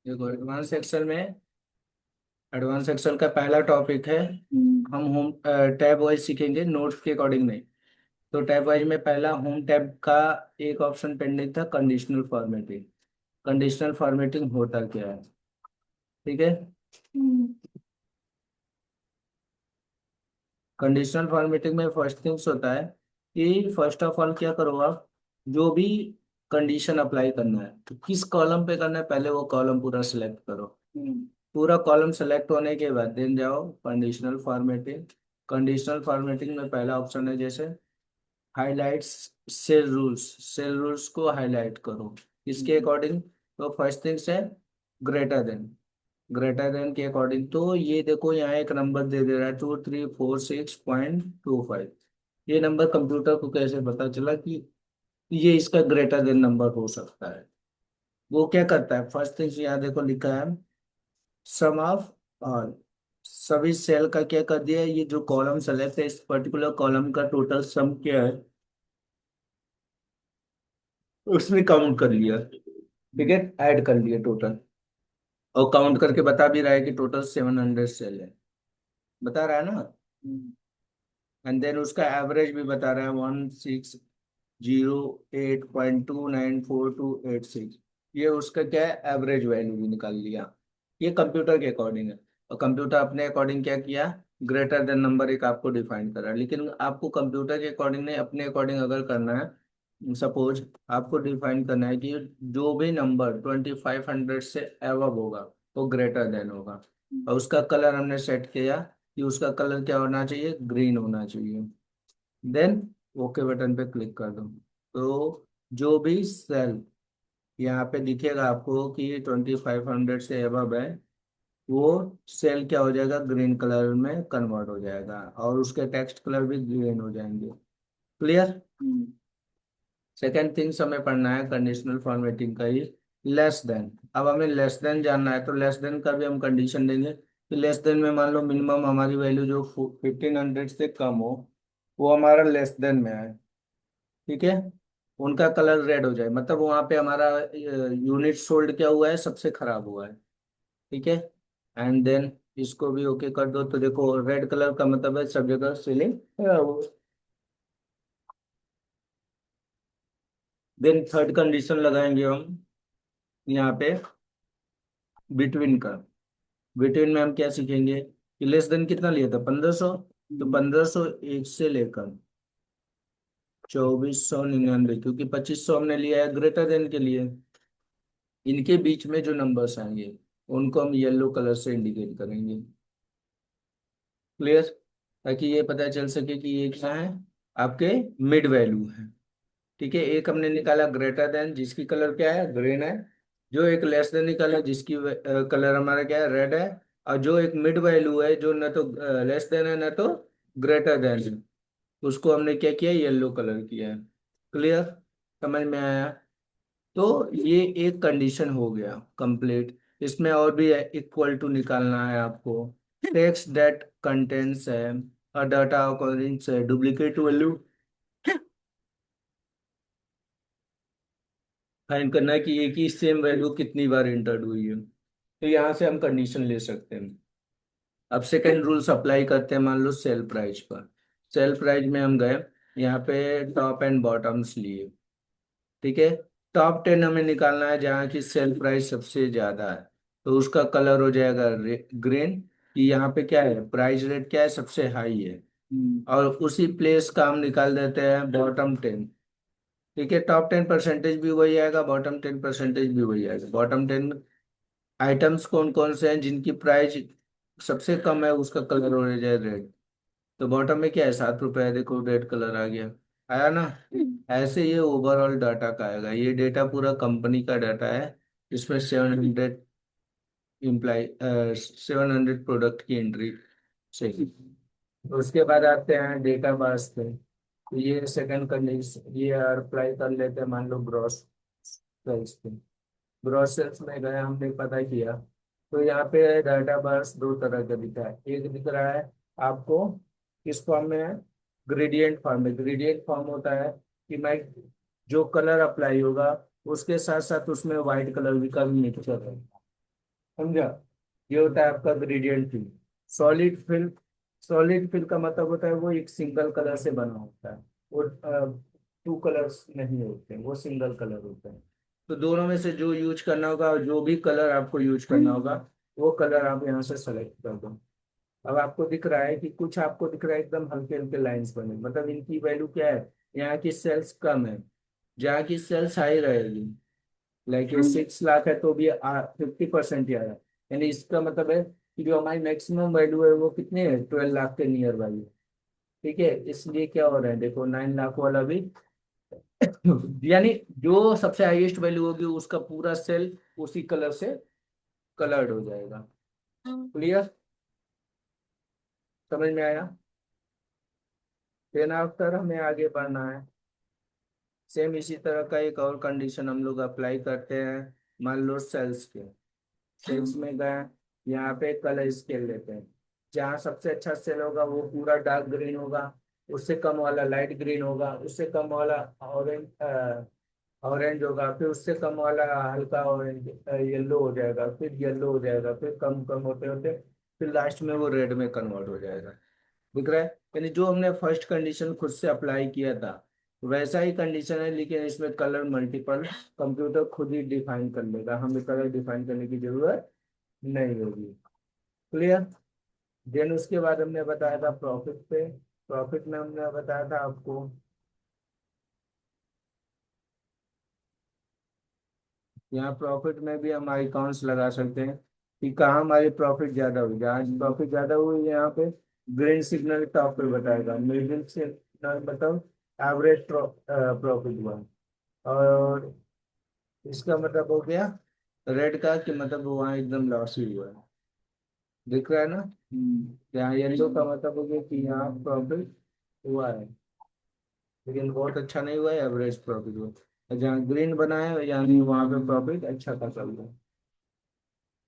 देखो advance Excel का पहला टॉपिक है। हम होम टैब वाइज सीखेंगे, नोट्स के अकॉर्डिंग नहीं। तो टैब वाइज में पहला होम टैब का एक ऑप्शन पेंडिंग था, कंडीशनल फॉर्मेटिंग। कंडीशनल फॉर्मेटिंग होता क्या है? ठीक है। कंडीशनल फॉर्मेटिंग में फर्स्ट थिंग्स होता है कि फर्स्ट ऑफ ऑल क्या करो आप, जो भी कंडीशन अप्लाई करना है तो किस कॉलम पे करना है, पहले वो कॉलम पूरा सिलेक्ट करो। पूरा कॉलम सेलेक्ट होने के बाद देन जाओ कंडीशनल फॉर्मेटिंग। कंडीशनल फॉर्मेटिंग में पहला ऑप्शन है जैसे highlights cell rules. Cell rules को हाईलाइट करो इसके अकॉर्डिंग। तो फर्स्ट थिंग्स है ग्रेटर देन। ग्रेटर देन के अकॉर्डिंग तो ये देखो यहाँ एक नंबर दे दे रहा है 2346.25। ये नंबर कंप्यूटर को कैसे पता चला कि ये इसका ग्रेटर देन नंबर हो सकता है? वो क्या करता है, फर्स्ट थिंग्स यहाँ देखो लिखा है सम ऑफ ऑल। सभी सेल का क्या कर दिया है, ये जो कॉलम सेलेक्ट है इस पर्टिकुलर कॉलम का टोटल सम क्या है उसने काउंट कर लिया। ठीक है, ऐड कर लिया टोटल। और काउंट करके बता भी रहा है कि टोटल 700 सेल है, बता रहा है ना। एंड देन उसका एवरेज भी बता रहा है 160.294286। ये उसका क्या है, एवरेज वैल्यू भी निकाल लिया। ये कंप्यूटर के अकॉर्डिंग है। और कंप्यूटर अपने अकॉर्डिंग क्या किया, ग्रेटर देन नंबर एक आपको डिफाइन करा। लेकिन आपको कंप्यूटर के अकॉर्डिंग नहीं, अपने अकॉर्डिंग अगर करना है, सपोज आपको डिफाइन करना है कि जो भी नंबर 2500 से अबव होगा वो ग्रेटर देन होगा। और उसका कलर हमने सेट किया कि उसका कलर क्या होना चाहिए, ग्रीन होना चाहिए। देन ओके बटन पे क्लिक कर दो। तो जो भी सेल यहाँ पे दिखेगा आपको कि 2500 से अबव है, वो सेल क्या हो जाएगा, ग्रीन कलर में कन्वर्ट हो जाएगा और उसके टेक्स्ट कलर भी ग्रीन हो जाएंगे। क्लियर। सेकेंड थिंग्स हमें पढ़ना है कंडीशनल फॉर्मेटिंग का ही, लेस देन। अब हमें लेस देन जानना है तो लेस देन का भी हम कंडीशन देंगे कि लेस देन में मान लो मिनिमम हमारी वैल्यू जो 1500 से कम हो वो हमारा लेस देन में है। ठीक है, उनका कलर रेड हो जाए मतलब वहां पे हमारा यूनिट सोल्ड क्या हुआ है, सबसे खराब हुआ है। ठीक है। एंड देन इसको भी ओके कर दो। तो देखो रेड कलर का मतलब है सब जगह सीलिंग। देन थर्ड कंडीशन लगाएंगे हम यहाँ पे बिटवीन का। बिटवीन में हम क्या सीखेंगे कि लेस देन कितना लिया था, 1500। तो 1501 से लेकर 2499, क्योंकि 2500 हमने लिया है ग्रेटर देन के लिए। इनके बीच में जो नंबर्स आएंगे उनको हम येलो कलर से इंडिकेट करेंगे। क्लियर। ताकि ये पता चल सके कि ये क्या है, आपके मिड वैल्यू है। ठीक है, एक हमने निकाला ग्रेटर देन जिसकी कलर क्या है, ग्रीन है। जो एक लेस देन निकाला जिसकी कलर हमारा क्या है, रेड है। और जो एक मिड वैल्यू है जो न तो लेस देन है न तो ग्रेटर देन है, उसको हमने क्या किया, येलो कलर किया है। क्लियर, समझ में आया। तो ये एक कंडीशन हो गया कंप्लीट। इसमें और भी इक्वल टू निकालना है आपको। टेक्स्ट दैट कंटेंट्स है और डाटा अकॉर्डिंग से डुप्लीकेट वैल्यू फाइंड करना है कि एक ही सेम वैल्यू कितनी बार इंटर्ड हुई है। तो यहाँ से हम कंडीशन ले सकते हैं। अब सेकेंड रूल्स अप्लाई करते हैं, मान लो सेल प्राइस पर। सेल प्राइस में हम गए, यहाँ पे टॉप एंड बॉटम्स लिए। ठीक है, टॉप 10 हमें निकालना है जहाँ की सेल प्राइस सबसे ज्यादा है। तो उसका कलर हो जाएगा ग्रीन, कि यहाँ पे क्या है, प्राइस रेट क्या है, सबसे हाई है। और उसी प्लेस का हम निकाल देते हैं बॉटम 10। ठीक है, टॉप 10% भी वही आएगा, बॉटम 10% भी वही आएगा। बॉटम 10 आइटम्स कौन कौन से हैं जिनकी प्राइस सबसे कम है, उसका कलर हो जाए रेड। तो बॉटम में क्या है, 7 रुपए है, देखो रेड कलर आ गया, आया ना। ऐसे ये ओवरऑल डाटा का आएगा। ये डेटा पूरा कंपनी का डाटा है। इसमें 700 प्रोडक्ट की एंट्री चाहिए। तो उसके बाद आते हैं डेटा बस पे। तो ये सेकंड कंडीशन ये अप्लाई कर लेते हैं, मान लो ग्रॉस सेल्स पे। ग्रॉस सेल्स में गए, हमने पता किया। तो यहाँ पे डाटा बस दो तरह का दिखा है। एक दिख रहा है आपको किस फॉर्म में है, ग्रेडियंट फॉर्म में। ग्रेडियंट फॉर्म होता है कि मैं जो कलर अप्लाई होगा उसके साथ साथ उसमें व्हाइट कलर भी का भी मिक्सचर है। समझा? ये होता है आपका gradient fill. Solid fill, solid fill का मतलब होता है वो एक सिंगल कलर से बना होता है। वो टू कलर्स नहीं होते, वो सिंगल कलर होते हैं। तो दोनों में से जो यूज करना होगा, जो भी कलर आपको यूज करना होगा, वो कलर आप यहाँ से सेलेक्ट कर दो। अब आपको दिख रहा है कि कुछ आपको दिख रहा है एकदम हल्के हल्के लाइंस बने, मतलब इनकी वैल्यू क्या है, यहाँ की सेल्स कम है, जहाँ की सेल्स हाई रहेगी। लाइक ये 6 लाख है तो भी 50% ही आया। यानी इसका मतलब है कि जो हमारी मैक्सिमम वैल्यू है वो कितनी है, 12 लाख के नियर वैल्यू। ठीक है, इसलिए क्या हो रहा है देखो, 9 लाख वाला भी यानी जो सबसे हाईएस्ट वैल्यू होगी उसका पूरा सेल उसी कलर से कलर्ड हो जाएगा। क्लियर? समझ में आया? देन आफ्टर हमें आगे बढ़ना है। सेम इसी तरह का एक और कंडीशन हम लोग अप्लाई करते हैं। मान लो सेल्स के, सेल्स में गए, यहाँ पे कलर स्केल लेते हैं। जहाँ सबसे अच्छा सेल होगा वो पूरा डार्क ग्रीन होगा, उससे कम वाला लाइट ग्रीन होगा, उससे कम वाला ऑरेंज ऑरेंज होगा, फिर उससे कम वाला हल्का ऑरेंज येलो हो जाएगा, फिर येलो हो जाएगा, फिर कम कम होते होते फिर लास्ट में वो रेड में कन्वर्ट हो जाएगा। दिख रहा है? यानी जो हमने फर्स्ट कंडीशन खुद से अप्लाई किया था वैसा ही कंडीशन है, लेकिन इसमें कलर मल्टीपल कंप्यूटर खुद ही डिफाइन कर लेगा, हमें कलर डिफाइन करने की जरूरत नहीं होगी। क्लियर? देन उसके बाद हमने बताया था प्रॉफिट पे। प्रॉफिट में हमने बताया था आपको, यहाँ प्रॉफिट में भी हम आइकॉन्स लगा सकते हैं कि कहाँ हमारी प्रॉफिट ज्यादा हुई। जहाँ प्रॉफिट ज्यादा हुई यहाँ पे ग्रीन सिग्नल टॉप पे बताएगा, मिडिल सिग्नल मतलब एवरेज प्रॉफिट हुआ, और इसका मतलब हो गया रेड का कि मतलब वहाँ एकदम लॉस ही हुआ है। दिख रहा है ना? यहाँ येलो का मतलब हो गया कि यहाँ प्रॉफिट हुआ है, लेकिन बहुत अच्छा नहीं हुआ है, एवरेज प्रॉफिट हुआ। और जहाँ ग्रीन बना है यानी वहाँ पे प्रॉफिट अच्छा खासा हुआ है।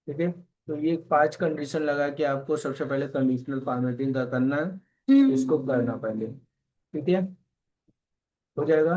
ठीक है, तो ये 5 कंडीशन लगा के आपको सबसे पहले कंडीशनल फॉर्मेटिंग का करना है, इसको करना पहले। ठीक है, हो जाएगा।